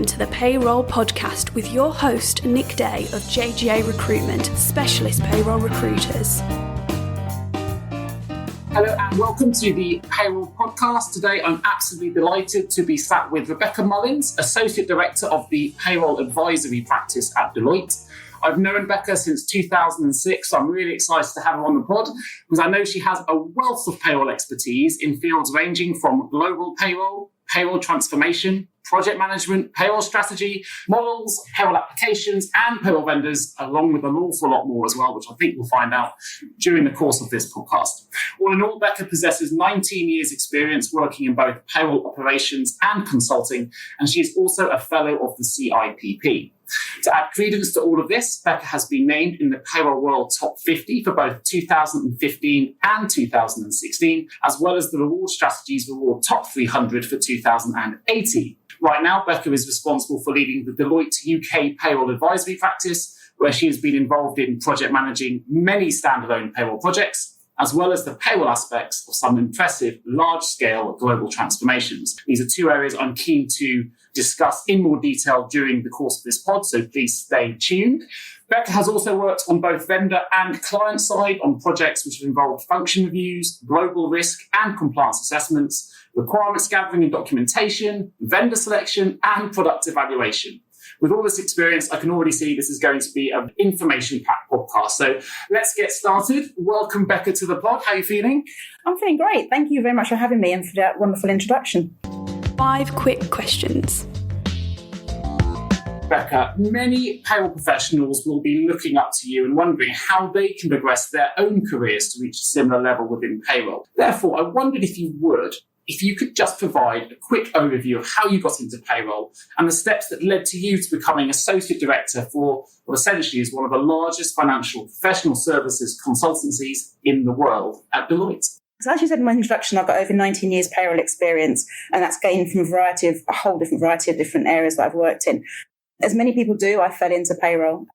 Welcome to the Payroll Podcast with your host, Nick Day of JGA Recruitment, Specialist Payroll Recruiters. Hello and welcome to the Payroll Podcast. Today I'm absolutely delighted to be sat with Rebecca Mullins, Associate Director of the Payroll Advisory Practice at Deloitte. I've known Becca since 2006, so I'm really excited to have her on the pod because I know she has a wealth of payroll expertise in fields ranging from global payroll, payroll transformation, project management, payroll strategy, models, payroll applications, and payroll vendors, along with an awful lot more as well, which I think we'll find out during the course of this podcast. All in all, Becca possesses 19 years experience working in both payroll operations and consulting, and she is also a fellow of the CIPP. To add credence to all of this, Becca has been named in the Payroll World Top 50 for both 2015 and 2016, as well as the Reward Strategies Reward Top 300 for 2018. Right now, Becca is responsible for leading the Deloitte UK Payroll Advisory Practice, where she has been involved in project managing many standalone payroll projects, as well as the payroll aspects of some impressive large-scale global transformations. These are two areas I'm keen to discuss in more detail during the course of this pod, so please stay tuned. Becca has also worked on both vendor and client side on projects which have involved function reviews, global risk and compliance assessments, requirements gathering and documentation, vendor selection, and product evaluation. With all this experience, I can already see this is going to be an information-packed podcast. So let's get started. Welcome, Becca, to the pod. How are you feeling? I'm feeling great. Thank you very much for having me and for that wonderful introduction. 5 quick questions. Becca, many payroll professionals will be looking up to you and wondering how they can progress their own careers to reach a similar level within payroll. Therefore, I wondered if you could just provide a quick overview of how you got into payroll and the steps that led to you to becoming Associate Director for what essentially is one of the largest financial professional services consultancies in the world at Deloitte. So as you said in my introduction, I've got over 19 years payroll experience, and that's gained from a whole different variety of different areas that I've worked in. As many people do, I fell into payroll.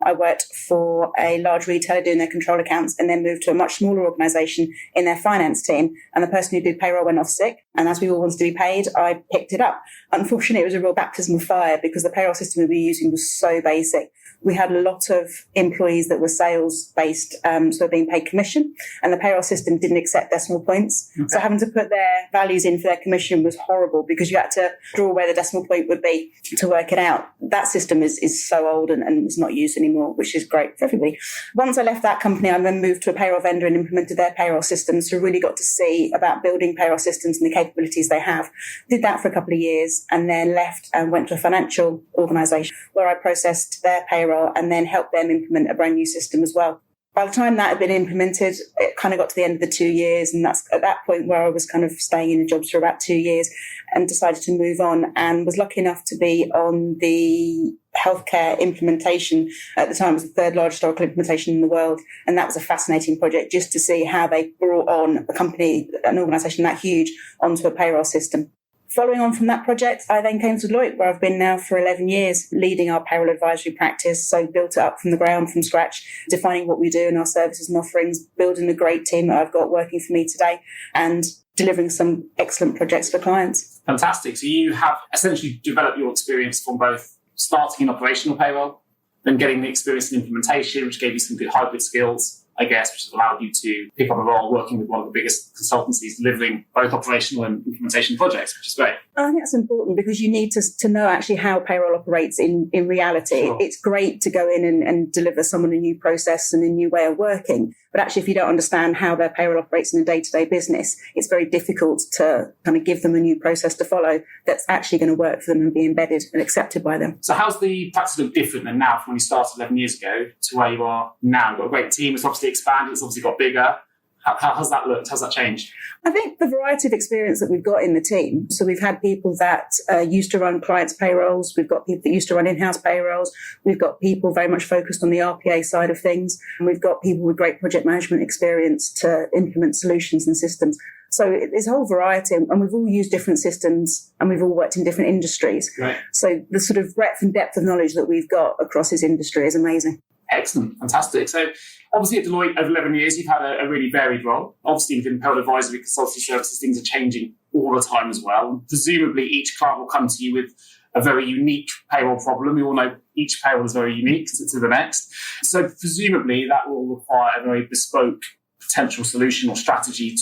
I worked for a large retailer doing their control accounts and then moved to a much smaller organisation in their finance team. And the person who did payroll went off sick. And as we all wanted to be paid, I picked it up. Unfortunately, it was a real baptism of fire because the payroll system we were using was so basic. We had a lot of employees that were sales-based, so they're being paid commission, and the payroll system didn't accept decimal points. Okay. So having to put their values in for their commission was horrible because you had to draw where the decimal point would be to work it out. That system is so old and it's not used anymore, which is great for everybody. Once I left that company, I then moved to a payroll vendor and implemented their payroll systems, so really got to see about building payroll systems and the capabilities they have. Did that for a couple of years and then left and went to a financial organisation where I processed their payroll and then helped them implement a brand new system as well. By the time that had been implemented, it kind of got to the end of the 2 years, and that's at that point where I was kind of staying in the jobs for about 2 years and decided to move on, and was lucky enough to be on the healthcare implementation. At the time, it was the third largest Oracle implementation in the world, and that was a fascinating project just to see how they brought on a company, an organisation that huge, onto a payroll system. Following on from that project, I then came to Deloitte, where I've been now for 11 years, leading our payroll advisory practice. So built it up from the ground, from scratch, defining what we do in our services and offerings, building a great team that I've got working for me today, and delivering some excellent projects for clients. Fantastic. So you have essentially developed your experience from both starting in operational payroll, then getting the experience in implementation, which gave you some good hybrid skills, I guess, which has allowed you to pick up a role working with one of the biggest consultancies delivering both operational and implementation projects, which is great. I think that's important because you need to know actually how payroll operates in reality. Sure. It's great to go in and deliver someone a new process and a new way of working. But actually, if you don't understand how their payroll operates in a day-to-day business, it's very difficult to kind of give them a new process to follow that's actually going to work for them and be embedded and accepted by them. So how's the practice look different than now from when you started 11 years ago to where you are now? You've got a great team. It's obviously expanded. It's obviously got bigger. How's that looked? How's that changed? I think the variety of experience that we've got in the team. So we've had people that used to run clients' payrolls. We've got people that used to run in-house payrolls. We've got people very much focused on the RPA side of things. And we've got people with great project management experience to implement solutions and systems. So there's a whole variety, and we've all used different systems and we've all worked in different industries. Right. So the sort of breadth and depth of knowledge that we've got across this industry is amazing. Excellent. Fantastic. So obviously at Deloitte over 11 years, you've had a really varied role. Obviously within Payroll Advisory Consultancy Services, things are changing all the time as well. Presumably each client will come to you with a very unique payroll problem. We all know each payroll is very unique to the next. So presumably that will require a very bespoke potential solution or strategy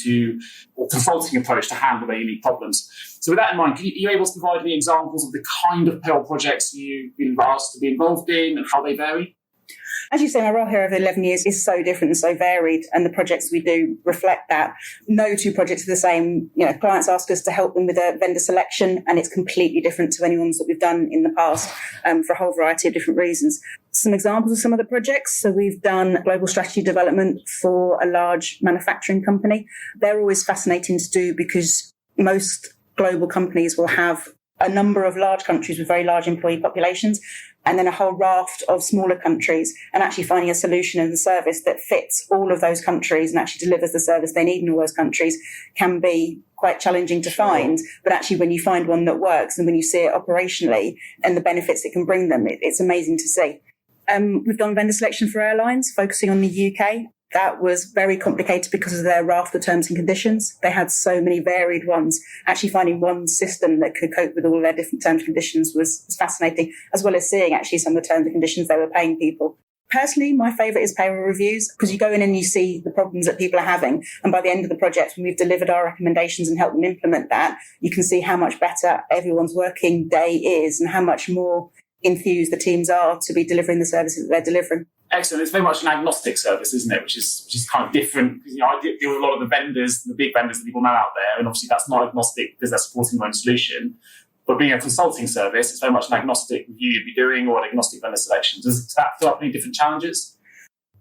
or consulting approach to handle their unique problems. So with that in mind, are you able to provide any examples of the kind of payroll projects you've been asked to be involved in and how they vary? As you say, my role here over 11 years is so different and so varied, and the projects we do reflect that. No two projects are the same. Clients ask us to help them with a vendor selection, and it's completely different to any ones that we've done in the past for a whole variety of different reasons. Some examples of some of the projects. So we've done global strategy development for a large manufacturing company. They're always fascinating to do because most global companies will have a number of large countries with very large employee populations, and then a whole raft of smaller countries, and actually finding a solution and a service that fits all of those countries and actually delivers the service they need in all those countries can be quite challenging to find. But actually, when you find one that works and when you see it operationally and the benefits it can bring them, it's amazing to see. We've done vendor selection for airlines, focusing on the UK. That was very complicated because of their raft of terms and conditions. They had so many varied ones. Actually finding one system that could cope with all their different terms and conditions was fascinating, as well as seeing actually some of the terms and conditions they were paying people. Personally, my favourite is payroll reviews, because you go in and you see the problems that people are having. And by the end of the project, when we've delivered our recommendations and helped them implement that, you can see how much better everyone's working day is and how much more enthused the teams are to be delivering the services that they're delivering. Excellent. It's very much an agnostic service, isn't it? Which is kind of different. Because, I deal with a lot of the vendors, the big vendors that people know out there, and obviously that's not agnostic because they're supporting their own solution. But being a consulting service, it's very much an agnostic review you'd be doing or an agnostic vendor selection. Does that throw up any different challenges?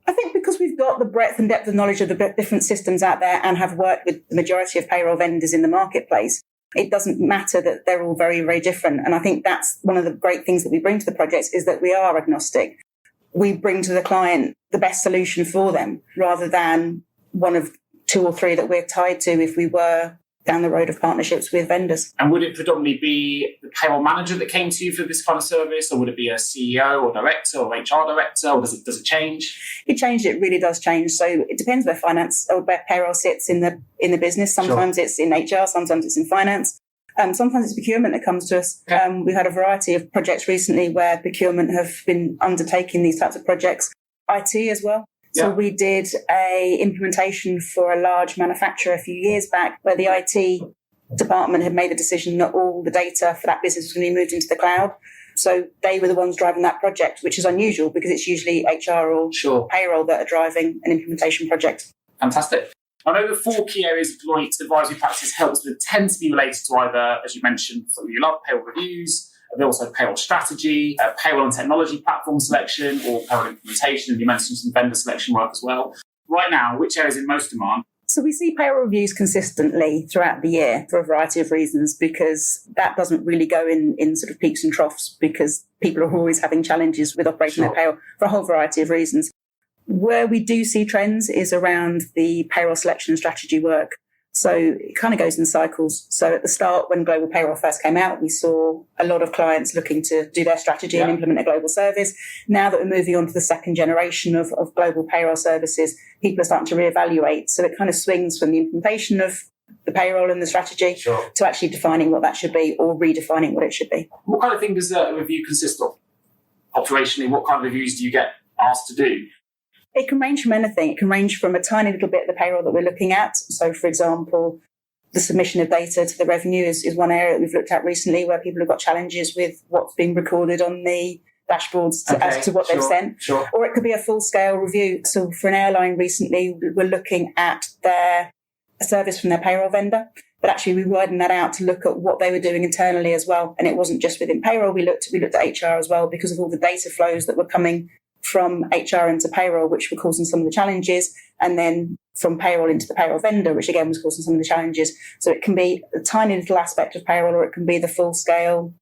I think because we've got the breadth and depth of knowledge of the different systems out there and have worked with the majority of payroll vendors in the marketplace, it doesn't matter that they're all very, very different. And I think that's one of the great things that we bring to the projects is that we are agnostic. We bring to the client the best solution for them rather than one of two or three that we're tied to if we were down the road of partnerships with vendors. And would it predominantly be the payroll manager that came to you for this kind of service, or would it be a CEO or director or HR director, or does it change? It really does change. So it depends where finance or where payroll sits in the business. Sometimes It's in HR, sometimes it's in finance. Sometimes it's procurement that comes to us. Okay. We've had a variety of projects recently where procurement have been undertaking these types of projects. IT as well. So we did a implementation for a large manufacturer a few years back where the IT department had made the decision that all the data for that business was going to be moved into the cloud. So they were the ones driving that project, which is unusual because it's usually HR or payroll that are driving an implementation project. Fantastic. I know the 4 key areas Deloitte Advisory Practice helps with tend to be related to either, as you mentioned, something you love, payroll reviews, but also payroll strategy, payroll and technology platform selection, or payroll implementation, and you mentioned some vendor selection work as well. Right now, which area is in most demand? So we see payroll reviews consistently throughout the year for a variety of reasons, because that doesn't really go in sort of peaks and troughs because people are always having challenges with operating their payroll for a whole variety of reasons. Where we do see trends is around the payroll selection and strategy work. So it kind of goes in cycles. So at the start, when global payroll first came out, we saw a lot of clients looking to do their strategy and implement a global service. Now that we're moving on to the second generation of global payroll services, people are starting to reevaluate. So it kind of swings from the implementation of the payroll and the strategy to actually defining what that should be or redefining what it should be. What kind of thing does a review consist of? Operationally, what kind of reviews do you get asked to do? It can range from anything. It can range from a tiny little bit of the payroll that we're looking at. So, for example, the submission of data to the revenue is one area that we've looked at recently where people have got challenges with what's being recorded on the dashboards as to what they've sent. Or it could be a full-scale review. So for an airline recently, we're looking at a service from their payroll vendor, but actually we widened that out to look at what they were doing internally as well. And it wasn't just within payroll. We looked at HR as well because of all the data flows that were coming from HR into payroll, which were causing some of the challenges, and then from payroll into the payroll vendor, which again was causing some of the challenges. So it can be a tiny little aspect of payroll, or it can be the full scale,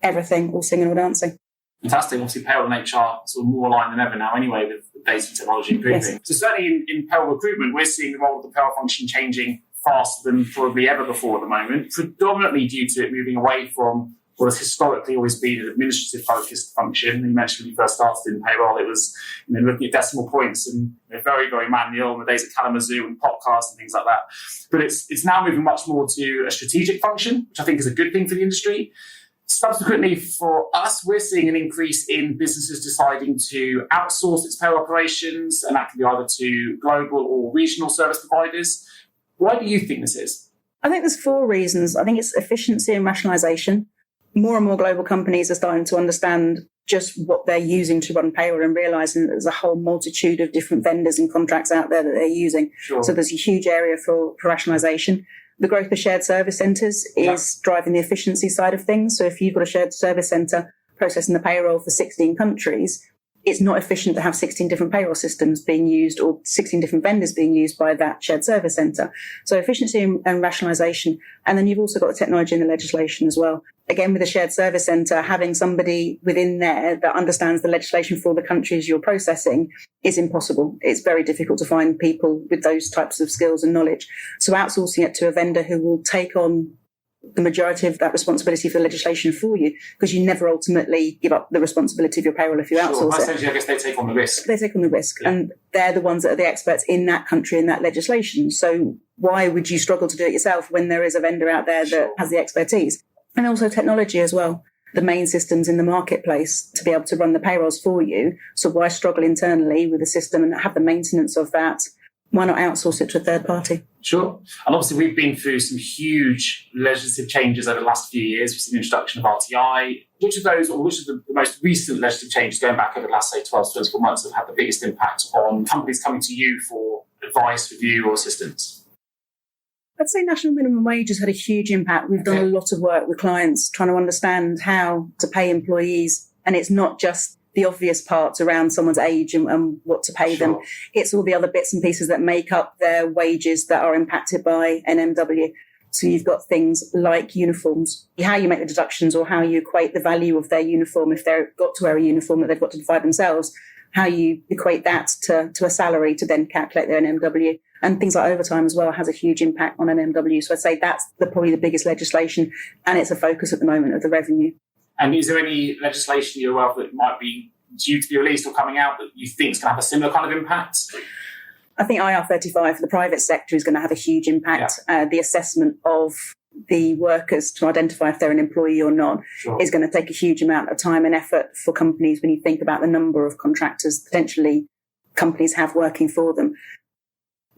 everything, all singing or dancing. Fantastic. Obviously, payroll and HR are sort of more aligned than ever now anyway, with data and technology improving. Yes. So certainly in payroll recruitment, we're seeing the role of the payroll function changing faster than probably ever before at the moment, predominantly due to it moving away from what has historically always been an administrative-focused function. You mentioned when you first started in payroll, it was looking at decimal points and very, very manual in the days of Kalamazoo and podcasts and things like that. But it's now moving much more to a strategic function, which I think is a good thing for the industry. Subsequently, for us, we're seeing an increase in businesses deciding to outsource its payroll operations, and that can be either to global or regional service providers. Why do you think this is? I think there's 4 reasons. I think it's efficiency and rationalisation. More and more global companies are starting to understand just what they're using to run payroll and realising that there's a whole multitude of different vendors and contracts out there that they're using. Sure. So there's a huge area for rationalisation. The growth of shared service centres is driving the efficiency side of things. So if you've got a shared service centre processing the payroll for 16 countries, it's not efficient to have 16 different payroll systems being used or 16 different vendors being used by that shared service centre. So efficiency and rationalisation. And then you've also got the technology and the legislation as well. Again, with a shared service centre, having somebody within there that understands the legislation for the countries you're processing is impossible. It's very difficult to find people with those types of skills and knowledge. So outsourcing it to a vendor who will take on the majority of that responsibility for the legislation for you, because you never ultimately give up the responsibility of your payroll if you outsource it. Essentially, I guess they take on the risk. They take on the risk, and they're the ones that are the experts in that country, in that legislation. So why would you struggle to do it yourself when there is a vendor out there that has the expertise? And also technology as well. The main systems in the marketplace to be able to run the payrolls for you. So why struggle internally with a system and have the maintenance of that? Why not outsource it to a third party? Sure. And obviously, we've been through some huge legislative changes over the last few years. We've seen the introduction of RTI. Which of those, or which of the most recent legislative changes going back over the last, say, 12 to 24 months have had the biggest impact on companies coming to you for advice, review, or assistance? I'd say national minimum wage has had a huge impact. We've done a lot of work with clients trying to understand how to pay employees. And it's not just the obvious parts around someone's age and what to pay them. It's all the other bits and pieces that make up their wages that are impacted by NMW. So you've got things like uniforms, how you make the deductions or how you equate the value of their uniform if they've got to wear a uniform that they've got to provide themselves, how you equate that to a salary to then calculate their NMW. And things like overtime as well has a huge impact on NMW. So I'd say that's probably the biggest legislation, and it's a focus at the moment of the revenue. And is there any legislation you're aware of that might be due to be released or coming out that you think is going to have a similar kind of impact? I think IR35 for the private sector is going to have a huge impact. The assessment of the workers to identify if they're an employee or not is going to take a huge amount of time and effort for companies when you think about the number of contractors potentially companies have working for them.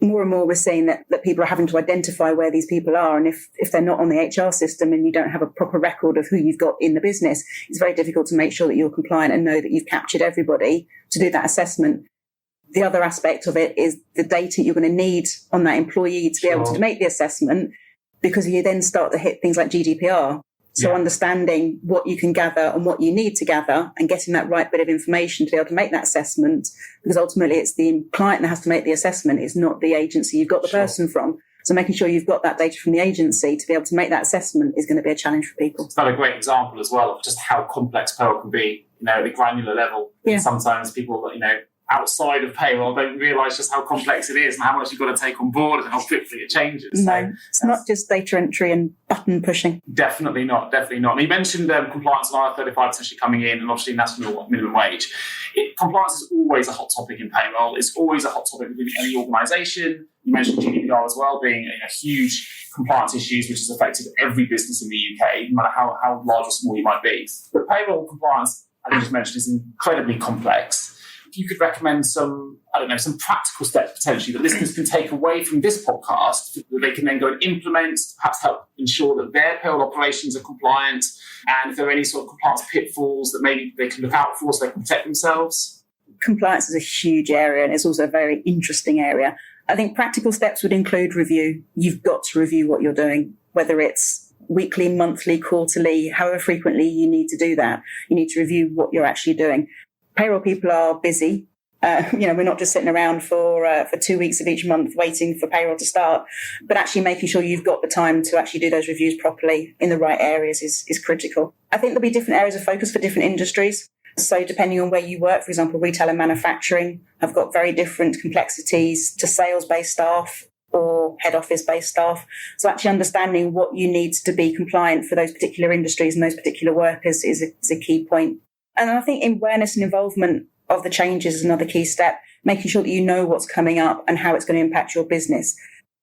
More and more we're seeing that people are having to identify where these people are, and if they're not on the HR system and you don't have a proper record of who you've got in the business, it's very difficult to make sure that you're compliant and know that you've captured everybody to do that assessment. The other aspect of it is the data you're going to need on that employee to be able to make the assessment, because you then start to hit things like GDPR. So understanding what you can gather and what you need to gather and getting that right bit of information to be able to make that assessment, because ultimately it's the client that has to make the assessment. It's not the agency you've got the person from. So making sure you've got that data from the agency to be able to make that assessment is going to be a challenge for people. It's not a great example as well of just how complex payroll can be, at the granular level. Sometimes people, outside of payroll don't realise just how complex it is and how much you've got to take on board and how quickly it changes. No, it's not just data entry and button pushing. Definitely not. And you mentioned compliance and IR35 potentially coming in, and obviously national minimum wage. Compliance is always a hot topic in payroll. It's always a hot topic within any organisation. You mentioned GDPR as well being a huge compliance issue which has affected every business in the UK, no matter how large or small you might be. But payroll compliance, as you just mentioned, is incredibly complex. If you could recommend some practical steps potentially that listeners can take away from this podcast that they can then go and implement, perhaps help ensure that their payroll operations are compliant, and if there are any sort of compliance pitfalls that maybe they can look out for so they can protect themselves. Compliance is a huge area, and it's also a very interesting area. I think practical steps would include review. You've got to review what you're doing, whether it's weekly, monthly, quarterly, however frequently you need to do that. You need to review what you're actually doing. Payroll people are busy. We're not just sitting around for 2 weeks of each month waiting for payroll to start, but actually making sure you've got the time to actually do those reviews properly in the right areas is critical. I think there'll be different areas of focus for different industries. So depending on where you work, for example, retail and manufacturing have got very different complexities to sales-based staff or head office-based staff. So actually understanding what you need to be compliant for those particular industries and those particular workers is a key point. And I think awareness and involvement of the changes is another key step, making sure that you know what's coming up and how it's going to impact your business.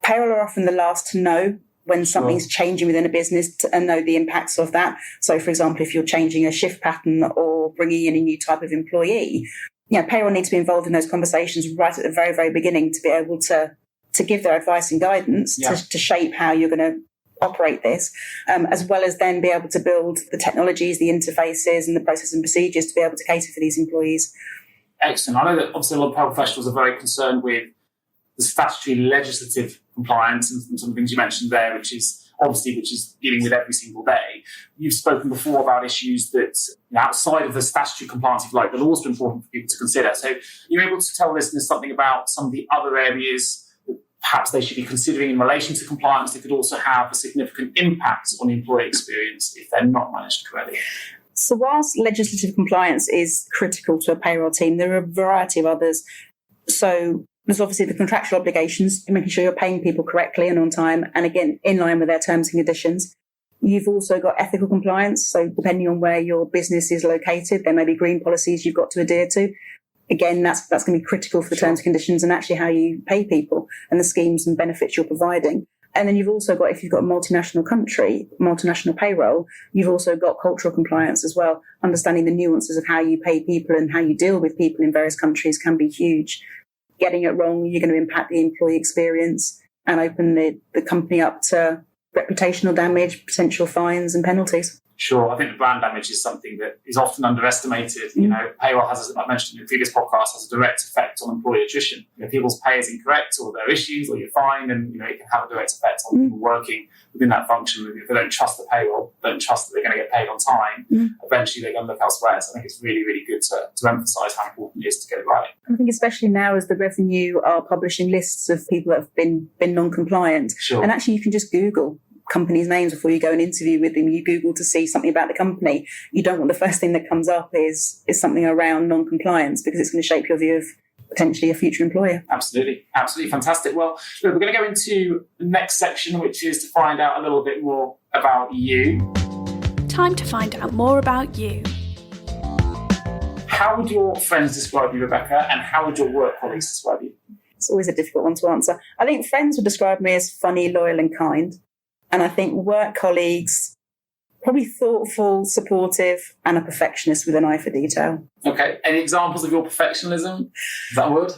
Payroll are often the last to know when something's changing within a business and know the impacts of that. So, for example, if you're changing a shift pattern or bringing in a new type of employee, payroll needs to be involved in those conversations right at the very, very beginning to be able to give their advice and guidance to shape how you're going to operate this, as well as then be able to build the technologies, the interfaces and the processes and procedures to be able to cater for these employees. Excellent. I know that obviously a lot of payroll professionals are very concerned with the statutory legislative compliance and some of the things you mentioned there, which is dealing with every single day. You've spoken before about issues that outside of the statutory compliance, if you like, but also important for people to consider. So you're able to tell listeners something about some of the other areas that perhaps they should be considering in relation to compliance that could also have a significant impact on the employee experience if they're not managed correctly. So whilst legislative compliance is critical to a payroll team, there are a variety of others. So there's obviously the contractual obligations, making sure you're paying people correctly and on time, and again, in line with their terms and conditions. You've also got ethical compliance. So depending on where your business is located, there may be green policies you've got to adhere to. Again, that's going to be critical for the terms and conditions and actually how you pay people and the schemes and benefits you're providing. And then you've also got, if you've got a multinational country, multinational payroll, you've also got cultural compliance as well. Understanding the nuances of how you pay people and how you deal with people in various countries can be huge. Getting it wrong, you're going to impact the employee experience and open the company up to reputational damage, potential fines and penalties. Sure. I think the brand damage is something that is often underestimated. Payroll has, as I mentioned in the previous podcast, has a direct effect on employee attrition. People's pay is incorrect or there are issues or you're fine, and it can have a direct effect on people working within that function. If they don't trust the payroll, don't trust that they're going to get paid on time, eventually they're going to look elsewhere. So I think it's really, really good to emphasise how important it is to get it right. I think especially now as the revenue are publishing lists of people that have been non-compliant. Sure. And actually you can just Google companies' names before you go and interview with them. You Google to see something about the company. You don't want the first thing that comes up is something around non-compliance, because it's going to shape your view of potentially a future employer. Absolutely. Fantastic. Well, look, we're going to go into the next section, which is to find out a little bit more about you. Time to find out more about you. How would your friends describe you, Rebecca, and how would your work colleagues describe you? It's always a difficult one to answer. I think friends would describe me as funny, loyal and kind. And I think work colleagues, probably thoughtful, supportive, and a perfectionist with an eye for detail. Okay. Any examples of your perfectionism? Is that a word?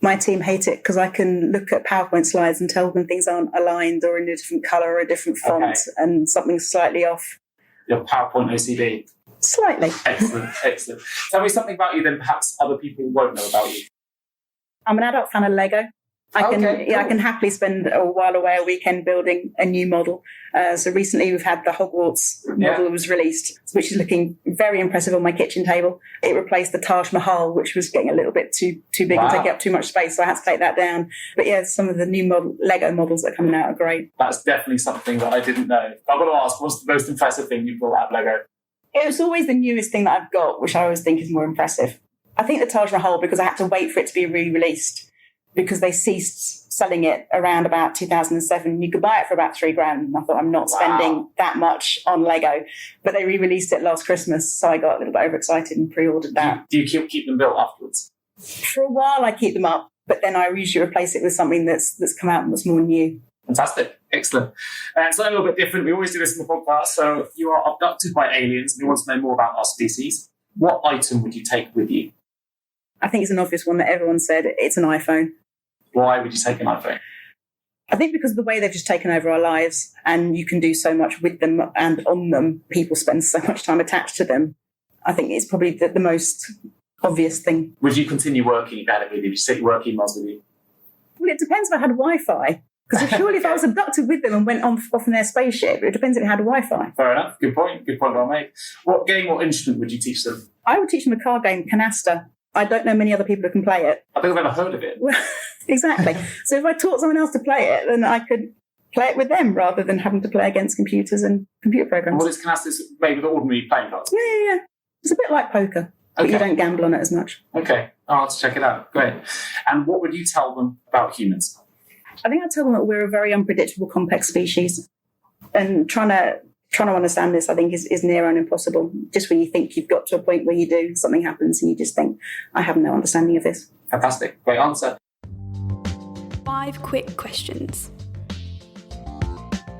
My team hate it because I can look at PowerPoint slides and tell them things aren't aligned or in a different colour or a different font and something's slightly off. Your PowerPoint OCD? Slightly. Excellent. Tell me something about you then perhaps other people won't know about you. I'm an adult fan of Lego. I can happily spend a while away a weekend building a new model. So recently we've had the Hogwarts model was released, which is looking very impressive on my kitchen table. It replaced the Taj Mahal, which was getting a little bit too big and taking up too much space. So I had to take that down. But yeah, some of the new Lego models that are coming out are great. That's definitely something that I didn't know. I've got to ask, what's the most impressive thing you built out of Lego? It was always the newest thing that I've got, which I always think is more impressive. I think the Taj Mahal, because I had to wait for it to be re-released, because they ceased selling it around about 2007. You could buy it for about $3,000. And I thought, I'm not spending that much on Lego. But they re-released it last Christmas, so I got a little bit overexcited and pre-ordered that. Do you keep them built afterwards? For a while, I keep them up, but then I usually replace it with something that's come out that's more new. Fantastic. Excellent. It's a little bit different. We always do this in the podcast. So you are abducted by aliens and you want to know more about our species. What item would you take with you? I think it's an obvious one that everyone said. It's an iPhone. Why would you take an iPhone? I think because of the way they've just taken over our lives and you can do so much with them and on them. People spend so much time attached to them. I think it's probably the most obvious thing. Would you continue working if you had it with you? Would you take your work emails with you? Well, it depends if I had Wi-Fi. Because surely if I was abducted with them and went off in their spaceship, it depends if it had Wi-Fi. Fair enough. Good point well made. What game or instrument would you teach them? I would teach them a card game, Canasta. I don't know many other people who can play it. I think I've ever heard of it. Well, exactly. So if I taught someone else to play it, then I could play it with them rather than having to play against computers and computer programs. What is Canasta made with ordinary playing cards? Yeah. It's a bit like poker, but you don't gamble on it as much. Okay. I'll have to check it out. Great. And what would you tell them about humans? I think I'd tell them that we're a very unpredictable, complex species. And trying to understand this, I think, is near on impossible. Just when you think you've got to a point where you do, something happens and you just think, I have no understanding of this. Fantastic. Great answer. 5 quick questions.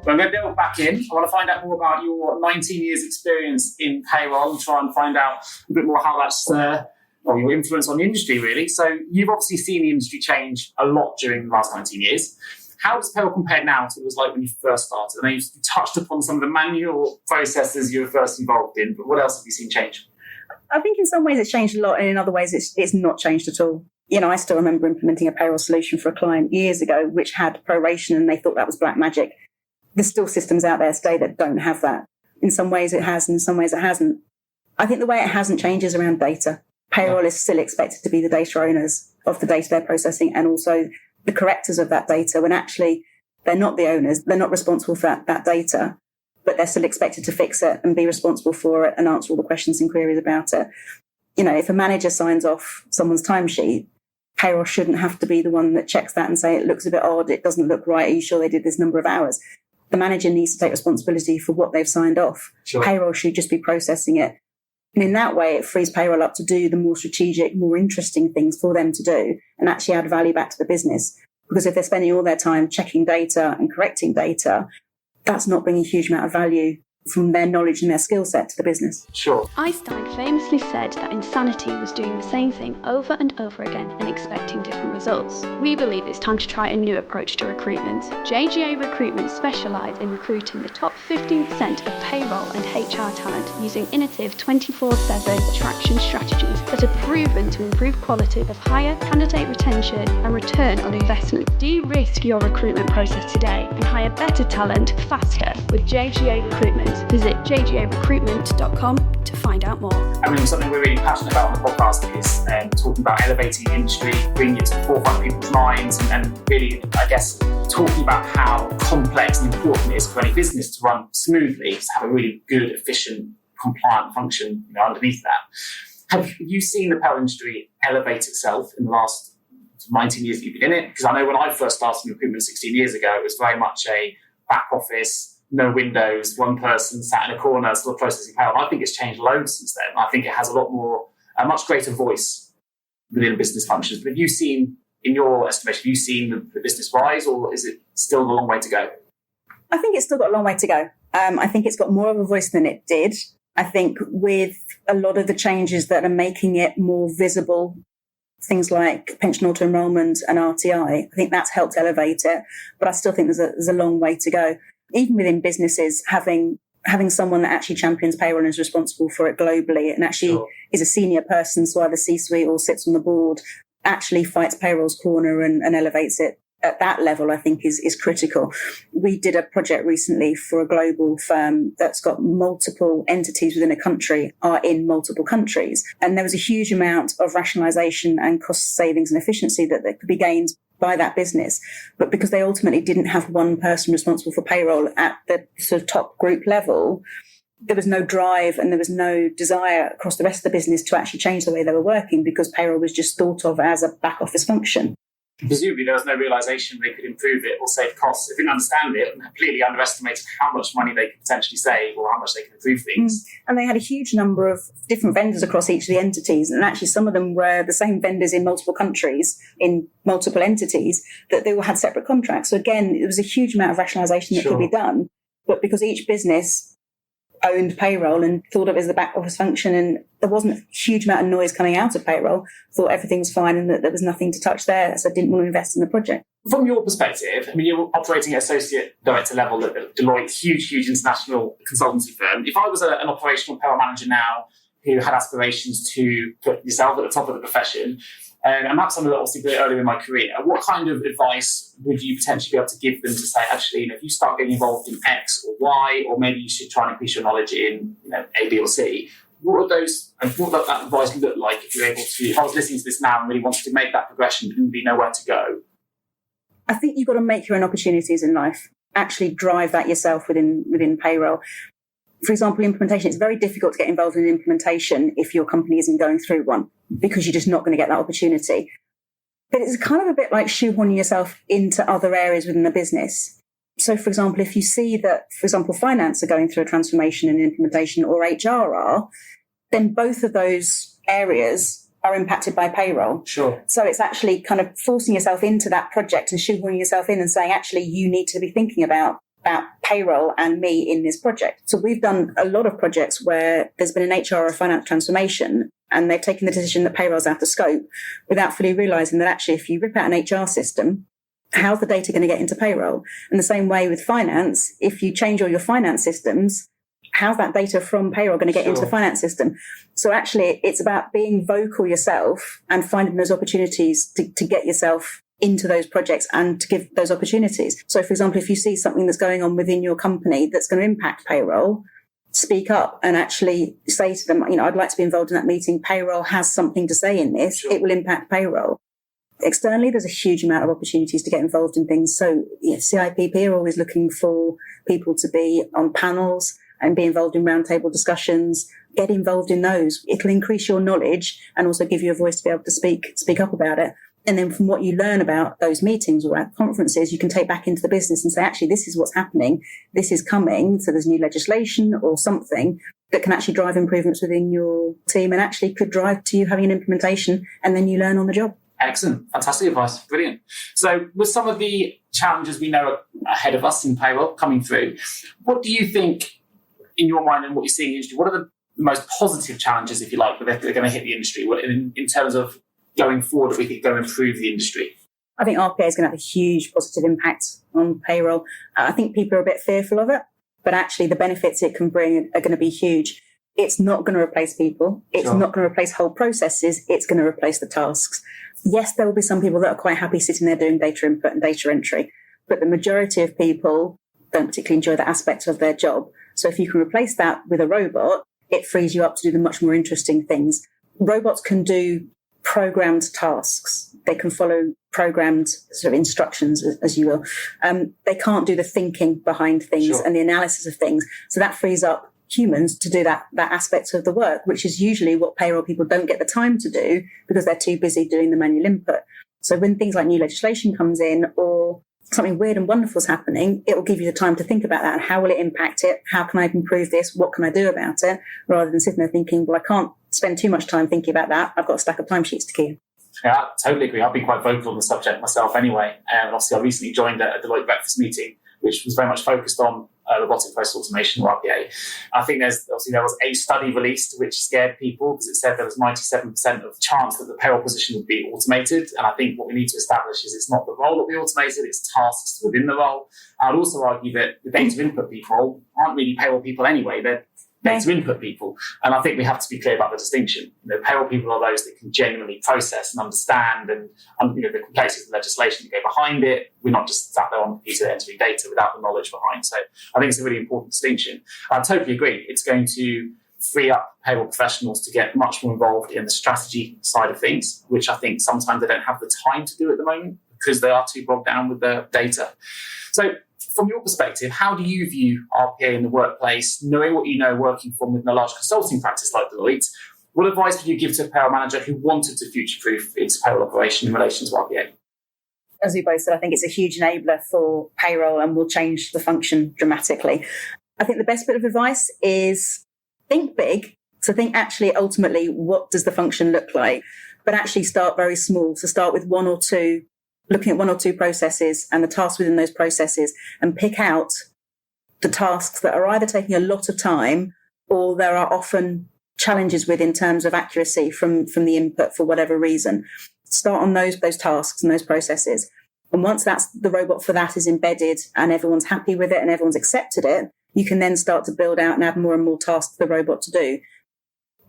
Well, I'm going to delve back in. I want to find out more about your 19 years experience in payroll and try and find out a bit more how that's your influence on the industry, really. So you've obviously seen the industry change a lot during the last 19 years. How does payroll compare now to what it was like when you first started? I know you touched upon some of the manual processes you were first involved in, but what else have you seen change? I think in some ways it's changed a lot, and in other ways it's not changed at all. I still remember implementing a payroll solution for a client years ago, which had proration, and they thought that was black magic. There's still systems out there today that don't have that. In some ways it has, and in some ways it hasn't. I think the way it hasn't changed is around data. Payroll is still expected to be the data owners of the data they're processing, and also the correctors of that data, when actually they're not the owners, they're not responsible for that data, but they're still expected to fix it and be responsible for it and answer all the questions and queries about it. If a manager signs off someone's timesheet, payroll shouldn't have to be the one that checks that and say, it looks a bit odd, it doesn't look right, are you sure they did this number of hours? The manager needs to take responsibility for what they've signed off. Sure. Payroll should just be processing it. And in that way, it frees payroll up to do the more strategic, more interesting things for them to do and actually add value back to the business. Because if they're spending all their time checking data and correcting data, that's not bringing a huge amount of value from their knowledge and their skill set to the business. Sure. Einstein famously said that insanity was doing the same thing over and over again and expecting different results. We believe it's time to try a new approach to recruitment. JGA Recruitment specialise in recruiting the top 15% of payroll and HR talent using innovative 24/7 attraction strategies that are proven to improve quality of higher candidate retention and return on investment. De-risk your recruitment process today and hire better talent faster with JGA Recruitment. Visit jgarecruitment.com to find out more. Something we're really passionate about on the podcast is talking about elevating the industry, bringing it to the forefront of people's minds, and really, I guess, talking about how complex and important it is for any business to run smoothly, to have a really good, efficient, compliant function underneath that. Have you seen the payroll industry elevate itself in the last 19 years that you've been in it? Because I know when I first started in recruitment 16 years ago, it was very much a back office, no windows, one person sat in a corner still processing payroll. I think it's changed loads since then. I think it has a much greater voice within business functions. But have you seen, in your estimation, have you seen the business rise, or is it still a long way to go? I think it's still got a long way to go. I think it's got more of a voice than it did. I think with a lot of the changes that are making it more visible, things like pension auto-enrollment and RTI, I think that's helped elevate it. But I still think there's a long way to go. Even within businesses, having someone that actually champions payroll and is responsible for it globally and actually is a senior person, so either C-suite or sits on the board, actually fights payroll's corner and elevates it at that level, I think is critical. We did a project recently for a global firm that's got multiple entities within a country, are in multiple countries. And there was a huge amount of rationalization and cost savings and efficiency that could be gained by that business. But because they ultimately didn't have one person responsible for payroll at the sort of top group level, there was no drive and there was no desire across the rest of the business to actually change the way they were working, because payroll was just thought of as a back office function. Presumably there was no realisation they could improve it or save costs. They didn't understand it and completely underestimated how much money they could potentially save or how much they could improve things. And they had a huge number of different vendors across each of the entities. And actually some of them were the same vendors in multiple countries, in multiple entities, that they all had separate contracts. So again, it was a huge amount of rationalisation that could be done. But because each business owned payroll and thought of it as the back office function, and there wasn't a huge amount of noise coming out of payroll, thought everything was fine and that there was nothing to touch there, so didn't want to invest in the project. From your perspective, you're operating at associate director level at Deloitte, huge international consultancy firm. If I was an operational payroll manager now who had aspirations to put yourself at the top of the profession, and perhaps I'm a little bit earlier in my career, what kind of advice would you potentially be able to give them to say, actually, if you start getting involved in X or Y, or maybe you should try and increase your knowledge in A, B, or C? What would that advice look like if you're able to? If I was listening to this now and really wanted to make that progression, but didn't really know where to go? I think you've got to make your own opportunities in life. Actually, drive that yourself within payroll. For example, implementation, it's very difficult to get involved in implementation if your company isn't going through one, because you're just not going to get that opportunity. But it's kind of a bit like shoehorning yourself into other areas within the business. So, for example, if you see that, for example, finance are going through a transformation and implementation, or HR are, then both of those areas are impacted by payroll. Sure. So it's actually kind of forcing yourself into that project and shoehorning yourself in and saying, actually, you need to be thinking about about payroll and me in this project. So we've done a lot of projects where there's been an HR or finance transformation and they've taken the decision that payroll's out of scope without fully realising that actually if you rip out an HR system, how's the data going to get into payroll? And the same way with finance, if you change all your finance systems, how's that data from payroll going to get into the finance system? So actually, it's about being vocal yourself and finding those opportunities to get yourself into those projects and to give those opportunities. So, for example, if you see something that's going on within your company that's going to impact payroll, speak up and actually say to them, I'd like to be involved in that meeting. Payroll has something to say in this. It will impact payroll. Externally, there's a huge amount of opportunities to get involved in things. So CIPP are always looking for people to be on panels and be involved in roundtable discussions. Get involved in those. It'll increase your knowledge and also give you a voice to be able to speak up about it. And then from what you learn about those meetings or at conferences, you can take back into the business and say, actually, this is what's happening. This is coming. So there's new legislation or something that can actually drive improvements within your team and actually could drive to you having an implementation, and then you learn on the job. Excellent. Fantastic advice. Brilliant. So with some of the challenges we know ahead of us in payroll coming through, what do you think, in your mind and what you're seeing in the industry, what are the most positive challenges, if you like, that are going to hit the industry in terms of going forward, if we could go and improve the industry? I think RPA is going to have a huge positive impact on payroll. I think people are a bit fearful of it, but actually the benefits it can bring are going to be huge. It's not going to replace people. It's not going to replace whole processes. It's going to replace the tasks. Yes, there will be some people that are quite happy sitting there doing data input and data entry, but the majority of people don't particularly enjoy that aspect of their job. So if you can replace that with a robot, it frees you up to do the much more interesting things. Robots can do programmed tasks. They can follow programmed sort of instructions, as you will. They can't do the thinking behind things and the analysis of things. So that frees up humans to do that aspect of the work, which is usually what payroll people don't get the time to do because they're too busy doing the manual input. So when things like new legislation comes in or something weird and wonderful is happening, it will give you the time to think about that and how will it impact it? How can I improve this? What can I do about it? Rather than sitting there thinking, well, I can't spend too much time thinking about that. I've got a stack of timesheets to keep. Yeah, I totally agree. I've been quite vocal on the subject myself anyway. And obviously, I recently joined a Deloitte breakfast meeting, which was very much focused on robotic process automation, or RPA. I think there was a study released which scared people because it said there was 97% of chance that the payroll position would be automated. And I think what we need to establish is it's not the role that we automated, it's tasks within the role. I'd also argue that the data input people aren't really payroll people anyway. They're data input people. And I think we have to be clear about the distinction. Payroll people are those that can genuinely process and understand and the complexities of the legislation that go behind it. We're not just sat there on the computer entering data without the knowledge behind. So I think it's a really important distinction. I totally agree. It's going to free up payroll professionals to get much more involved in the strategy side of things, which I think sometimes they don't have the time to do at the moment because they are too bogged down with their data. So from your perspective, how do you view RPA in the workplace, knowing what you know working within a large consulting practice like Deloitte? What advice would you give to a payroll manager who wanted to future-proof its payroll operation in relation to RPA? As we both said, I think it's a huge enabler for payroll and will change the function dramatically. I think the best bit of advice is think big. So think actually, ultimately, what does the function look like? But actually start very small. So start with looking at one or two processes and the tasks within those processes and pick out the tasks that are either taking a lot of time or there are often challenges with in terms of accuracy from the input for whatever reason. Start on those tasks and those processes. And once the robot for that is embedded and everyone's happy with it and everyone's accepted it, you can then start to build out and add more and more tasks for the robot to do.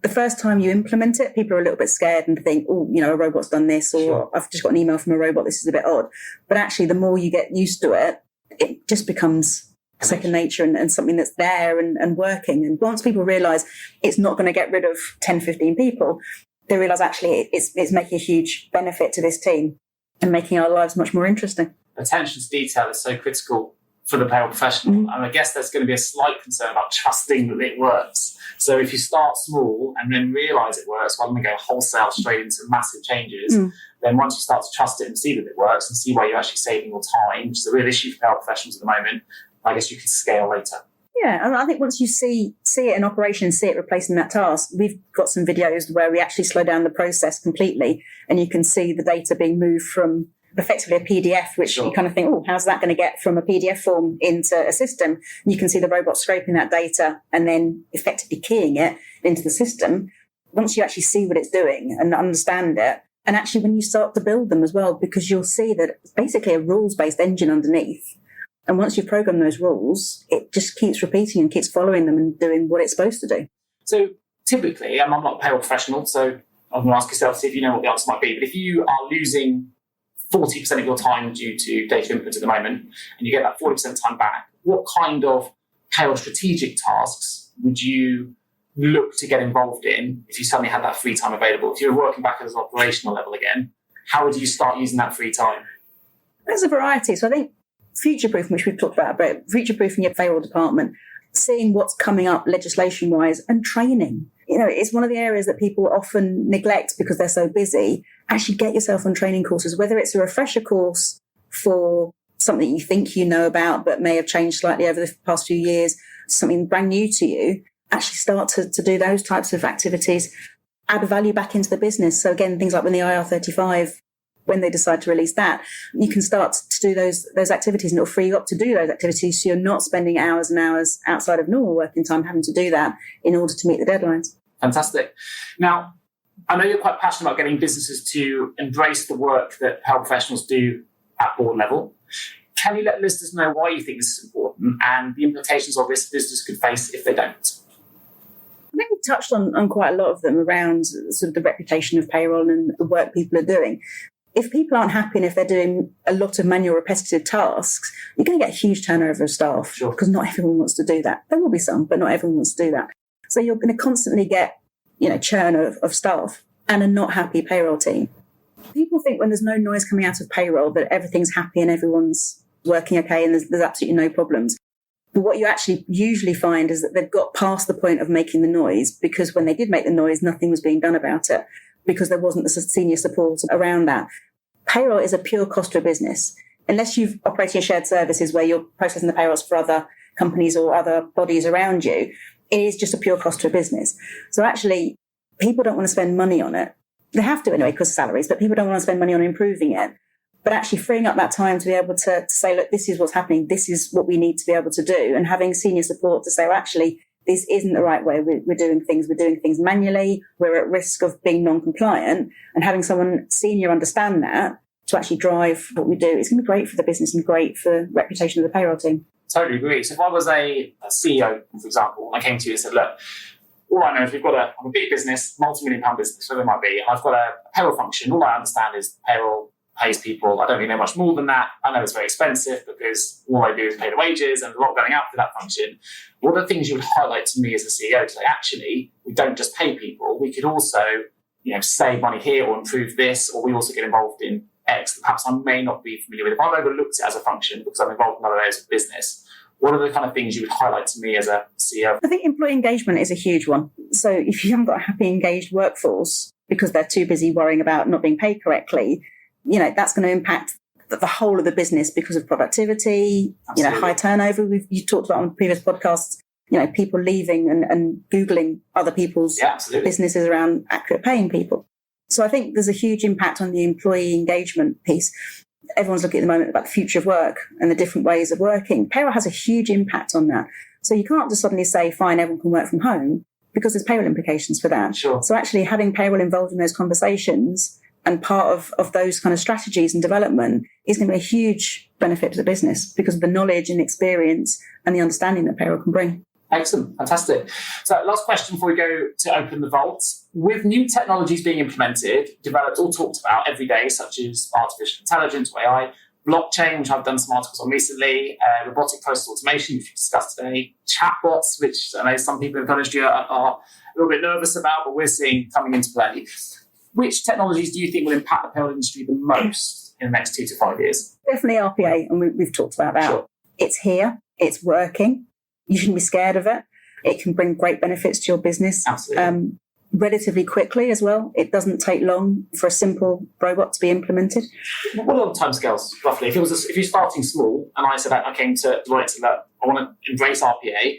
The first time you implement it, people are a little bit scared and think, a robot's done this, or I've just got an email from a robot, this is a bit odd. But actually, the more you get used to it, it just becomes second nature and something that's there and working. And once people realise it's not going to get rid of 10, 15 people, they realise actually it's making a huge benefit to this team and making our lives much more interesting. Attention to detail is so critical for the payroll professional. And I guess there's going to be a slight concern about trusting that it works. So if you start small and then realise it works rather than go wholesale straight into massive changes, then once you start to trust it and see that it works and see where you're actually saving your time, which is a real issue for payroll professionals at the moment, I guess you can scale later. Yeah, and I think once you see it in operation, see it replacing that task, we've got some videos where we actually slow down the process completely and you can see the data being moved from effectively a PDF, which you kind of think, oh, how's that going to get from a PDF form into a system? And you can see the robot scraping that data and then effectively keying it into the system. Once you actually see what it's doing and understand it, and actually when you start to build them as well, because you'll see that it's basically a rules-based engine underneath. And once you program those rules, it just keeps repeating and keeps following them and doing what it's supposed to do. So typically, I'm not a payroll professional, so I'm going to ask yourself, see if you know what the answer might be. But if you are losing 40% of your time due to data input at the moment, and you get that 40% time back, what kind of payroll strategic tasks would you look to get involved in if you suddenly had that free time available? If you're working back at an operational level again, how would you start using that free time? There's a variety. So I think future-proofing, which we've talked about future-proofing your payroll department, seeing what's coming up legislation-wise, and training. It's one of the areas that people often neglect because they're so busy. Actually get yourself on training courses, whether it's a refresher course for something you think you know about but may have changed slightly over the past few years, something brand new to you. Actually start to do those types of activities, add value back into the business. So again, things like when the IR35, when they decide to release that, you can start to do those activities, and it'll free you up to do those activities so you're not spending hours and hours outside of normal working time having to do that in order to meet the deadlines. Fantastic. Now, I know you're quite passionate about getting businesses to embrace the work that payroll professionals do at board level. Can you let listeners know why you think this is important and the implications of this business could face if they don't? I think we've touched on quite a lot of them around sort of the reputation of payroll and the work people are doing. If people aren't happy and if they're doing a lot of manual repetitive tasks, you're going to get a huge turnover of staff because not everyone wants to do that. There will be some, but not everyone wants to do that. So you're going to constantly get, churn of staff and a not happy payroll team. People think when there's no noise coming out of payroll that everything's happy and everyone's working okay and there's absolutely no problems. But what you actually usually find is that they've got past the point of making the noise, because when they did make the noise, nothing was being done about it because there wasn't the senior support around that. Payroll is a pure cost to a business. Unless you've operated shared services where you're processing the payrolls for other companies or other bodies around you, it is just a pure cost to a business. So actually, people don't want to spend money on it. They have to anyway because of salaries, but people don't want to spend money on improving it. But actually freeing up that time to be able to say, look, this is what's happening. This is what we need to be able to do. And having senior support to say, well, actually, this isn't the right way we're doing things. We're doing things manually. We're at risk of being non-compliant. And having someone senior understand that to actually drive what we do, it's going to be great for the business and great for the reputation of the payroll team. Totally agree. So if I was a CEO, for example, and I came to you and said, look, all I know is I'm a big business, multi-million-pound business, whatever it might be, and I've got a payroll function. All I understand is payroll pays people. I don't really know much more than that. I know it's very expensive because all I do is pay the wages and there's a lot going out for that function. What are the things you would highlight to me as a CEO to say, actually, we don't just pay people, we could also, save money here or improve this, or we also get involved in X that perhaps I may not be familiar with. If I've overlooked it as a function because I'm involved in other areas of business, what are the kind of things you would highlight to me as a CEO? I think employee engagement is a huge one. So if you haven't got a happy, engaged workforce because they're too busy worrying about not being paid correctly, that's going to impact the whole of the business because of productivity, high turnover. You talked about on previous podcasts, people leaving and Googling other people's businesses around accurate paying people. So I think there's a huge impact on the employee engagement piece. Everyone's looking at the moment about the future of work and the different ways of working. Payroll has a huge impact on that. So you can't just suddenly say, fine, everyone can work from home, because there's payroll implications for that. Sure. So actually having payroll involved in those conversations and part of those kind of strategies and development is going to be a huge benefit to the business because of the knowledge and experience and the understanding that payroll can bring. Excellent. Fantastic. So last question before we go to open the vault. With new technologies being implemented, developed or talked about every day, such as artificial intelligence, or AI, blockchain, which I've done some articles on recently, robotic process automation, which we discussed today, chatbots, which I know some people in the industry are a little bit nervous about, but we're seeing coming into play. Which technologies do you think will impact the payroll industry the most in the next 2 to 5 years? Definitely RPA, and we've talked about that. Sure. It's here. It's working. You shouldn't be scared of it. It can bring great benefits to your business. Absolutely. Relatively quickly as well. It doesn't take long for a simple robot to be implemented. What are the timescales, roughly? If you're starting small, and I said I came to Deloitte and said, look, I want to embrace RPA,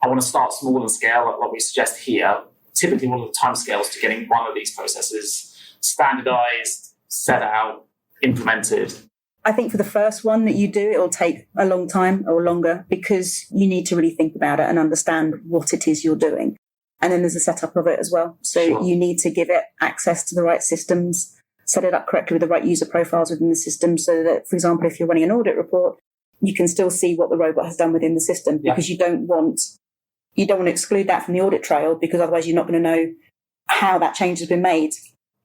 I want to start small and scale, like we suggest here. Typically, what are the timescales to getting one of these processes standardized, set out, implemented? I think for the first one that you do, it'll take a long time or longer because you need to really think about it and understand what it is you're doing. And then there's a setup of it as well. So you need to give it access to the right systems, set it up correctly with the right user profiles within the system so that, for example, if you're running an audit report, you can still see what the robot has done within the system because you don't want to exclude that from the audit trail because otherwise you're not going to know how that change has been made.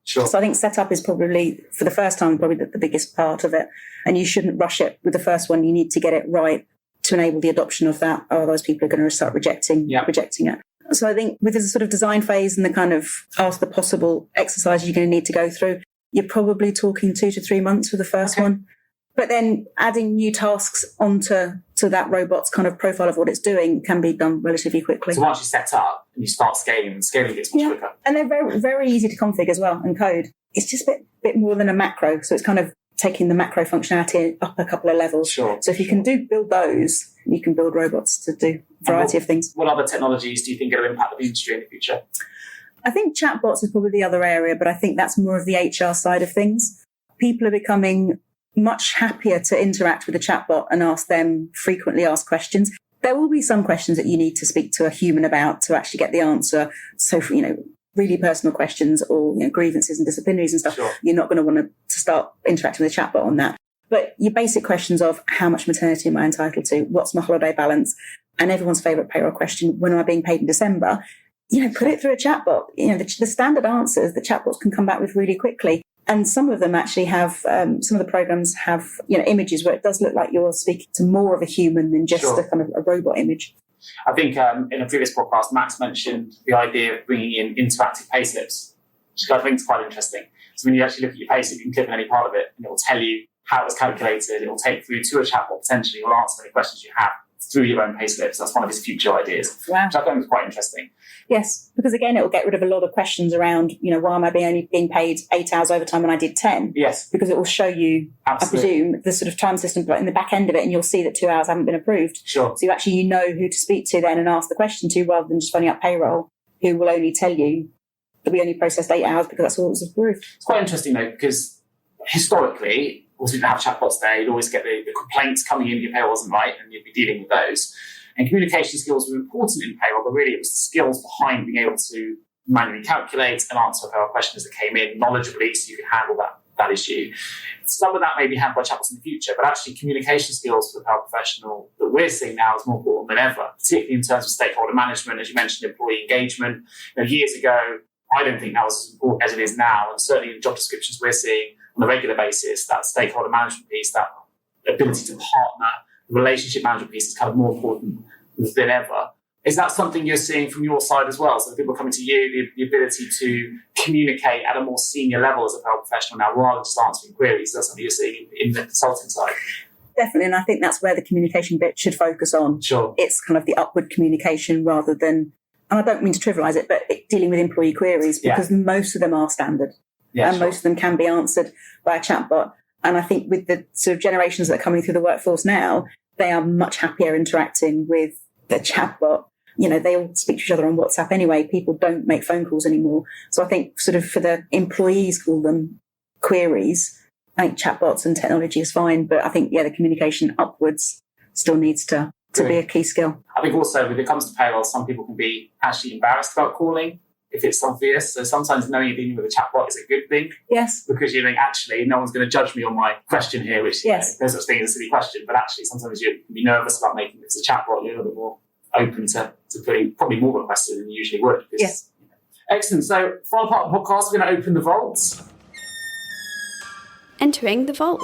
Sure. So I think setup is probably, for the first time, probably the biggest part of it. And you shouldn't rush it with the first one. You need to get it right to enable the adoption of that. Otherwise, people are going to start rejecting it. So I think with the sort of design phase and the kind of ask the possible exercise you're going to need to go through, you're probably talking 2 to 3 months for the first one. But then adding new tasks onto that robot's kind of profile of what it's doing can be done relatively quickly. So once you set up and you start scaling gets much quicker. And they're very, very easy to config as well and code. It's just a bit more than a macro. So it's kind of taking the macro functionality up a couple of levels. Sure. So if you can build those, you can build robots to do a variety of things. What other technologies do you think are going to impact the industry in the future? I think chatbots is probably the other area, but I think that's more of the HR side of things. People are becoming much happier to interact with a chatbot and ask them frequently asked questions. There will be some questions that you need to speak to a human about to actually get the answer. So, really personal questions or grievances and disciplinaries and stuff, you're not going to want to start interacting with a chatbot on that. But your basic questions of how much maternity am I entitled to? What's my holiday balance? And everyone's favourite payroll question, when am I being paid in December? Put it through a chatbot. The standard answers the chatbots can come back with really quickly. And some of them actually have, some of the programs have, images where it does look like you're speaking to more of a human than just a kind of a robot image. I think in a previous podcast, Max mentioned the idea of bringing in interactive payslips, which I think is quite interesting. So when you actually look at your payslip, you can click on any part of it and it will tell you how it was calculated. It will take you to a chatbot potentially or answer any questions you have through your own payslips. That's one of his future ideas, which I think is quite interesting. Yes, because again, it will get rid of a lot of questions around, why am I only being paid 8 hours overtime when I did 10? Yes. Because it will show you, Absolutely. I presume, the sort of time system in the back end of it, and you'll see that 2 hours haven't been approved. Sure. So you know who to speak to then and ask the question to, rather than just phoning up payroll, who will only tell you that we only processed 8 hours because that's all that was approved. It's quite interesting though, because historically, we didn't have chatbots there. You'd always get the complaints coming in, your payroll wasn't right, and you'd be dealing with those. And communication skills were important in payroll, but really it was the skills behind being able to manually calculate and answer payroll questions that came in knowledgeably so you could handle that issue. Some of that may be handled by chatbots in the future, but actually communication skills for the payroll professional that we're seeing now is more important than ever, particularly in terms of stakeholder management, as you mentioned, employee engagement. Years ago, I don't think that was as important as it is now, and certainly in job descriptions we're seeing on a regular basis, that stakeholder management piece, that ability to partner, the relationship management piece is kind of more important than ever. Is that something you're seeing from your side as well? So the people coming to you, the ability to communicate at a more senior level as a payroll professional now, rather than just answering queries, that's something you're seeing in the consulting side? Definitely, and I think that's where the communication bit should focus on. Sure. It's kind of the upward communication rather than, and I don't mean to trivialise it, but dealing with employee queries, because most of them are standard. Most of them can be answered by a chatbot. And I think with the sort of generations that are coming through the workforce now, they are much happier interacting with the chatbot. They all speak to each other on WhatsApp anyway. People don't make phone calls anymore. So I think sort of for the employees, call them queries, I think chatbots and technology is fine. But I think, the communication upwards still needs to be a key skill. I think also when it comes to payroll, some people can be actually embarrassed about calling if it's obvious. So sometimes knowing you're dealing with a chatbot is a good thing. Yes. Because you think, actually, no one's going to judge me on my question here, which there's such thing as a silly question. But actually, sometimes you can be nervous about making this a chatbot. You're a little bit more open to putting probably more requests than you usually would. Yes. Excellent. So, final part of the podcast, we're going to open the vault. Entering the vault.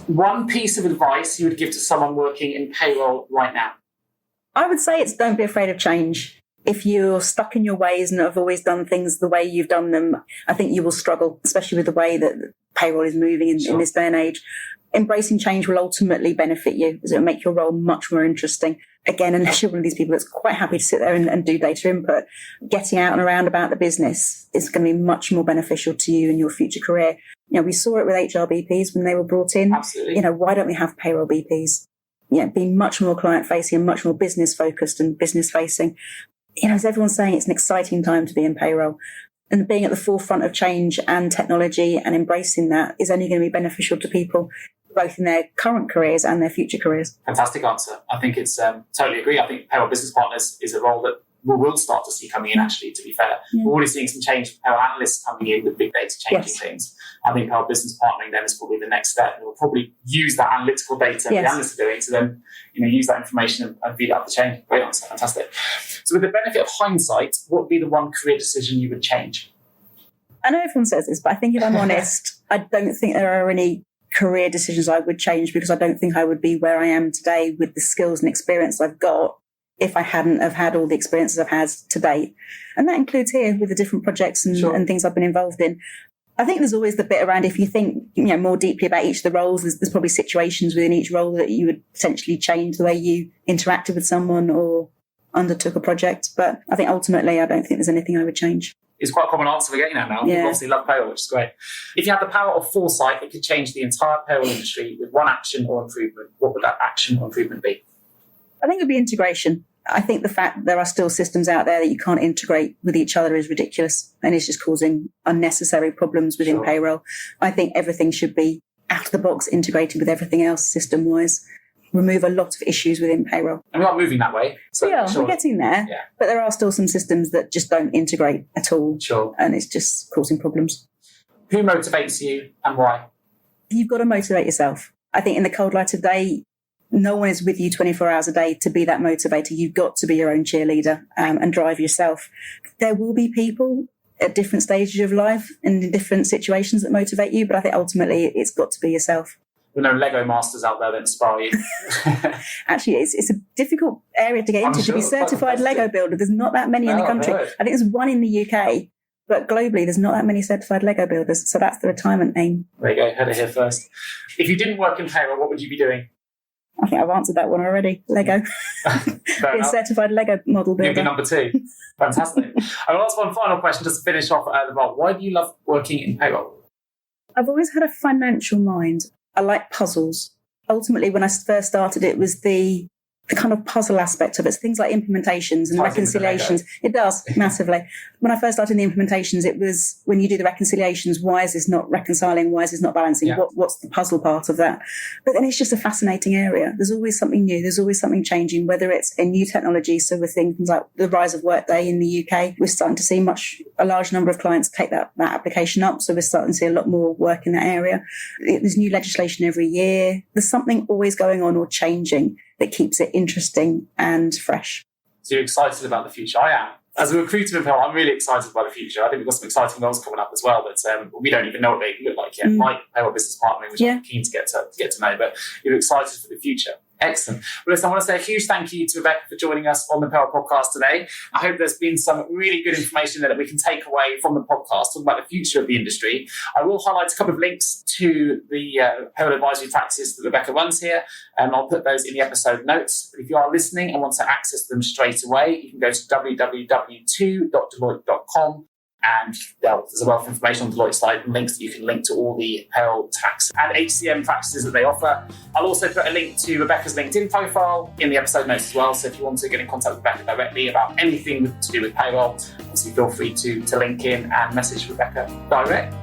One piece of advice you would give to someone working in payroll right now? I would say it's don't be afraid of change. If you're stuck in your ways and have always done things the way you've done them, I think you will struggle, especially with the way that payroll is moving in this day and age. Embracing change will ultimately benefit you, as it will make your role much more interesting. Again, unless you're one of these people that's quite happy to sit there and do data input, getting out and around about the business is going to be much more beneficial to you in your future career. We saw it with HR BPs when they were brought in. Absolutely. Why don't we have payroll BPs? Be much more client-facing and much more business-focused and business-facing. As everyone's saying, it's an exciting time to be in payroll. And being at the forefront of change and technology and embracing that is only going to be beneficial to people, both in their current careers and their future careers. Fantastic answer. I think it's totally agree. I think payroll business partners is a role that we will start to see coming in, actually, to be fair. Yeah. We're already seeing some change for payroll analysts coming in with big data changing things. I think payroll business partnering then is probably the next step. We'll probably use that analytical data the analysts are doing to then use that information and feed it up the chain. Great answer. Fantastic. So with the benefit of hindsight, what would be the one career decision you would change? I know everyone says this, but I think if I'm honest, I don't think there are any career decisions I would change, because I don't think I would be where I am today with the skills and experience I've got if I hadn't have had all the experiences I've had to date. And that includes here with the different projects and things I've been involved in. I think there's always the bit around, if you think more deeply about each of the roles, there's probably situations within each role that you would potentially change the way you interacted with someone or undertook a project. But I think ultimately I don't think there's anything I would change. It's quite a common answer we're getting at now. People obviously love payroll, which is great. If you had the power of foresight, it could change the entire payroll industry with one action or improvement. What would that action or improvement be? I think it would be integration. I think the fact that there are still systems out there that you can't integrate with each other is ridiculous, and it's just causing unnecessary problems within payroll. I think everything should be out of the box integrated with everything else system-wise. Remove a lot of issues within payroll. And we are moving that way. So we're getting there, but there are still some systems that just don't integrate at all. And it's just causing problems. Who motivates you and why? You've got to motivate yourself. I think in the cold light of day, no one is with you 24 hours a day to be that motivator. You've got to be your own cheerleader and drive yourself. There will be people at different stages of life and in different situations that motivate you, but I think ultimately it's got to be yourself. There are no Lego masters out there that inspire you. Actually, it's a difficult area to get into, to be certified Lego builder. There's not that many in the country. I think there's one in the UK, but globally there's not that many certified Lego builders. So that's the retirement aim. There you go, heard it here first. If you didn't work in payroll, what would you be doing? I think I've answered that one already. Lego. Be a certified Lego model builder. You'd be number 2. Fantastic. I will ask one final question just to finish off the role. Why do you love working in payroll? I've always had a financial mind. I like puzzles. Ultimately, when I first started, it was the kind of puzzle aspect of it. So things like implementations and reconciliations. It does, massively. When I first started in the implementations, it was when you do the reconciliations, why is this not reconciling? Why is this not balancing? What's the puzzle part of that? But then it's just a fascinating area. There's always something new. There's always something changing, whether it's a new technology. So with things like the rise of Workday in the UK, we're starting to see a large number of clients take that application up. So we're starting to see a lot more work in that area. There's new legislation every year. There's something always going on or changing that keeps it interesting and fresh. So you're excited about the future? I am. As a recruiter in payroll, I'm really excited about the future. I think we've got some exciting roles coming up as well, but we don't even know what they look like yet. Like payroll business partnering, which I'm keen to get to know, but you're excited for the future. Excellent. Well, listen, I want to say a huge thank you to Rebecca for joining us on the Payroll Podcast today. I hope there's been some really good information that we can take away from the podcast, talking about the future of the industry. I will highlight a couple of links to the Payroll Advisory Practice that Rebecca runs here, and I'll put those in the episode notes. But if you are listening and want to access them straight away, you can go to www.deloitte.com. And there's a wealth of information on Deloitte's site and links that you can link to all the payroll, tax and HCM practices that they offer. I'll also put a link to Rebecca's LinkedIn profile in the episode notes as well. So if you want to get in contact with Rebecca directly about anything to do with payroll, obviously feel free to link in and message Rebecca direct.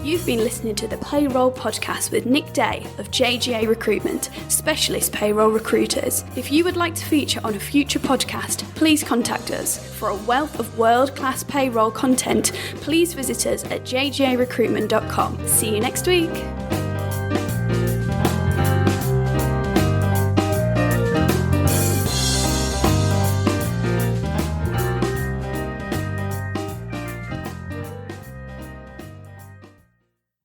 You've been listening to the Payroll Podcast with Nick Day of JGA Recruitment, specialist payroll recruiters. If you would like to feature on a future podcast, please contact us. For a wealth of world-class payroll content, please visit us at jgarecruitment.com. See you next week.